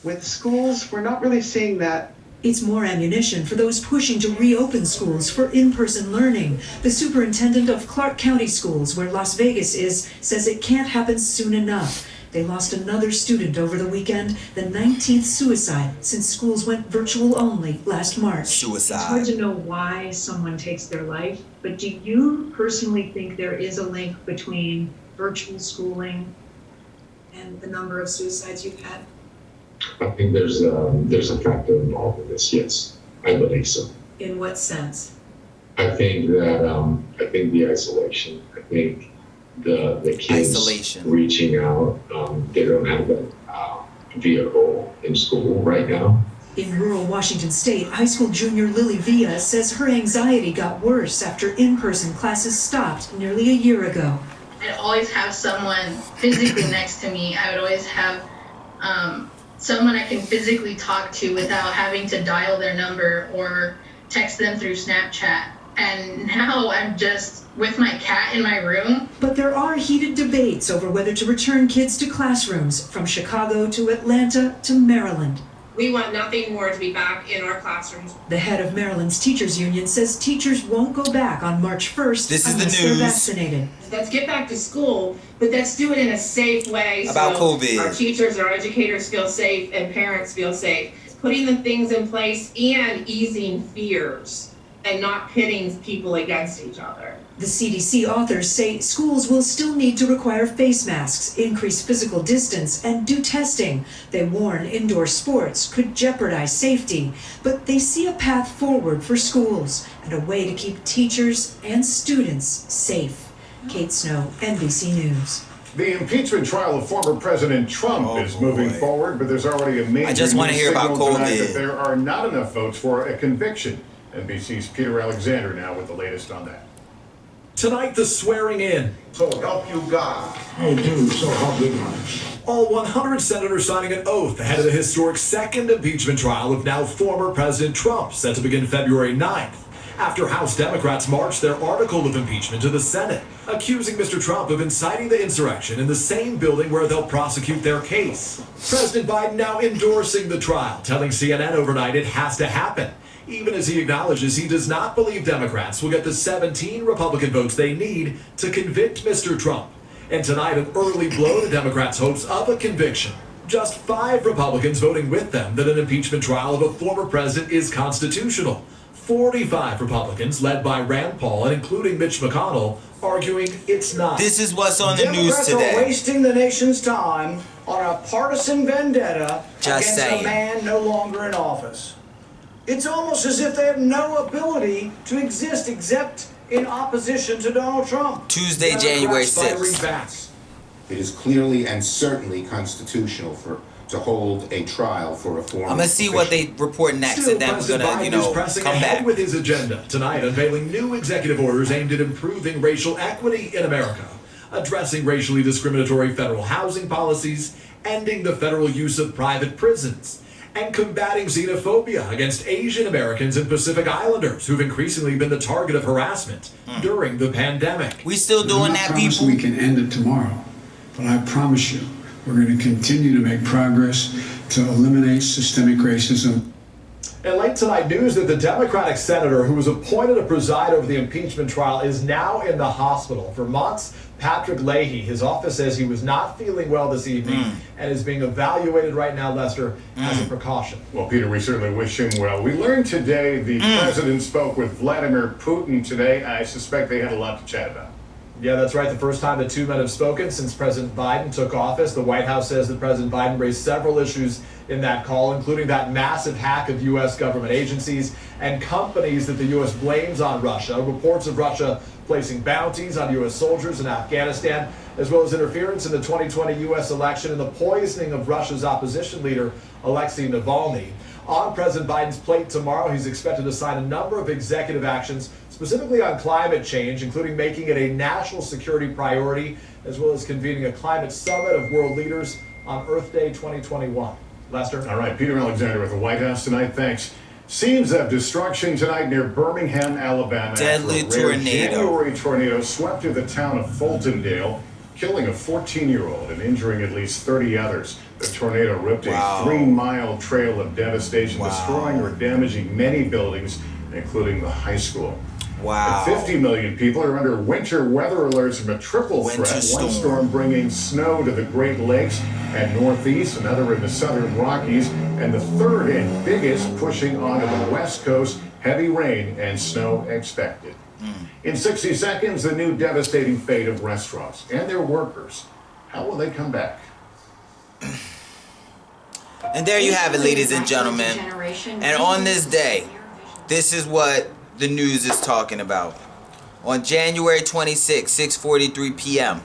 with schools, we're not really seeing that. It's more ammunition for those pushing to reopen schools for in-person learning. The superintendent of Clark County Schools, where Las Vegas is, says it can't happen soon enough. They lost another student over the weekend, the 19th suicide since schools went virtual only last March. Suicide. It's hard to know why someone takes their life, but do you personally think there is a link between virtual schooling and the number of suicides you've had? I think there's a factor involved in this. Yes, I believe so. In what sense? I think that the isolation. I think the kids reaching out. They don't have a vehicle in school right now. In rural Washington State, high school junior Lily Villa says her anxiety got worse after in-person classes stopped nearly a year ago. I'd always have someone physically next to me. I would always have someone I can physically talk to without having to dial their number or text them through Snapchat. And now I'm just with my cat in my room. But there are heated debates over whether to return kids to classrooms, from Chicago to Atlanta to Maryland. We want nothing more to be back in our classrooms. The head of Maryland's teachers union says teachers won't go back on March 1st unless they're vaccinated. Let's get back to school, but let's do it in a safe way about so COVID. Our teachers, our educators feel safe and parents feel safe. Putting the things in place and easing fears and not pitting people against each other. The CDC authors say schools will still need to require face masks, increase physical distance, and do testing. They warn indoor sports could jeopardize safety, but they see a path forward for schools and a way to keep teachers and students safe. Kate Snow, NBC News. The impeachment trial of former President Trump is moving forward, but there's already a major I just want to hear about COVID. that there are not enough votes for a conviction. NBC's Peter Alexander now with the latest on that. Tonight, the swearing in. So help you God. I do, so help you God. All 100 senators signing an oath ahead of the historic second impeachment trial of now former President Trump, set to begin February 9th. After House Democrats marched their article of impeachment to the Senate, accusing Mr. Trump of inciting the insurrection in the same building where they'll prosecute their case. President Biden now endorsing the trial, telling CNN overnight it has to happen, even as he acknowledges he does not believe Democrats will get the 17 Republican votes they need to convict Mr. Trump. And tonight, an early blow to Democrats' hopes of a conviction. Just 5 Republicans voting with them that an impeachment trial of a former president is constitutional. 45 Republicans, led by Rand Paul and including Mitch McConnell, arguing it's not. This is what's on the news today. Democrats are wasting the nation's time on a partisan vendetta against a man no longer in office. It's almost as if they have no ability to exist except in opposition to Donald Trump. Tuesday, January 6th. It is clearly and certainly constitutional to hold a trial for a former I'm going to see what they report next, Still, and then we're going to, pressing come ahead back. with his agenda tonight, unveiling new executive orders aimed at improving racial equity in America, addressing racially discriminatory federal housing policies, ending the federal use of private prisons, and combating xenophobia against Asian Americans and Pacific Islanders who've increasingly been the target of harassment during the pandemic. We still doing that, people? We can end it tomorrow, but I promise you, we're going to continue to make progress to eliminate systemic racism. And late tonight, news that the Democratic senator who was appointed to preside over the impeachment trial is now in the hospital. Vermont's Patrick Leahy, his office says he was not feeling well this evening and is being evaluated right now, Lester, as a precaution. Well, Peter, we certainly wish him well. We learned today the president spoke with Vladimir Putin today. I suspect they had a lot to chat about. Yeah, that's right. The first time the two men have spoken since President Biden took office. The White House says that President Biden raised several issues in that call, including that massive hack of U.S. government agencies and companies that the U.S. blames on Russia. Reports of Russia placing bounties on U.S. soldiers in Afghanistan, as well as interference in the 2020 U.S. election and the poisoning of Russia's opposition leader, Alexei Navalny. On President Biden's plate tomorrow, he's expected to sign a number of executive actions specifically on climate change, including making it a national security priority, as well as convening a climate summit of world leaders on Earth Day 2021. Lester? All right, Peter Alexander with the White House tonight. Thanks. Scenes of destruction tonight near Birmingham, Alabama. Deadly tornado. January tornado swept through the town of Fultondale, killing a 14-year-old and injuring at least 30 others. The tornado ripped a 3-mile trail of devastation, destroying or damaging many buildings, including the high school. Wow. And 50 million people are under winter weather alerts from a triple threat. One storm bringing snow to the Great Lakes and Northeast, another in the southern Rockies, and the third and biggest pushing onto the West Coast. Heavy rain and snow expected. In 60 seconds, the new devastating fate of restaurants and their workers. How will they come back? And there you have it, ladies and gentlemen. And on this day, this is what the news is talking about. On January 26, 6:43 p.m.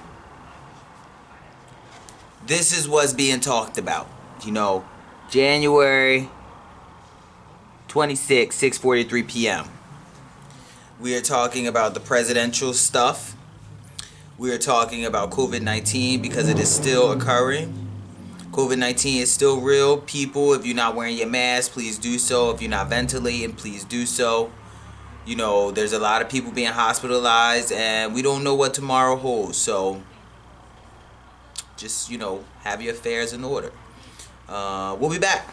This is what's being talked about. You know, January 26, 6:43 p.m. We are talking about the presidential stuff. We are talking about COVID-19 because it is still occurring. COVID-19 is still real. People, if you're not wearing your mask, please do so. If you're not ventilating, please do so. You know, there's a lot of people being hospitalized, and we don't know what tomorrow holds. So, just, you know, have your affairs in order. We'll be back.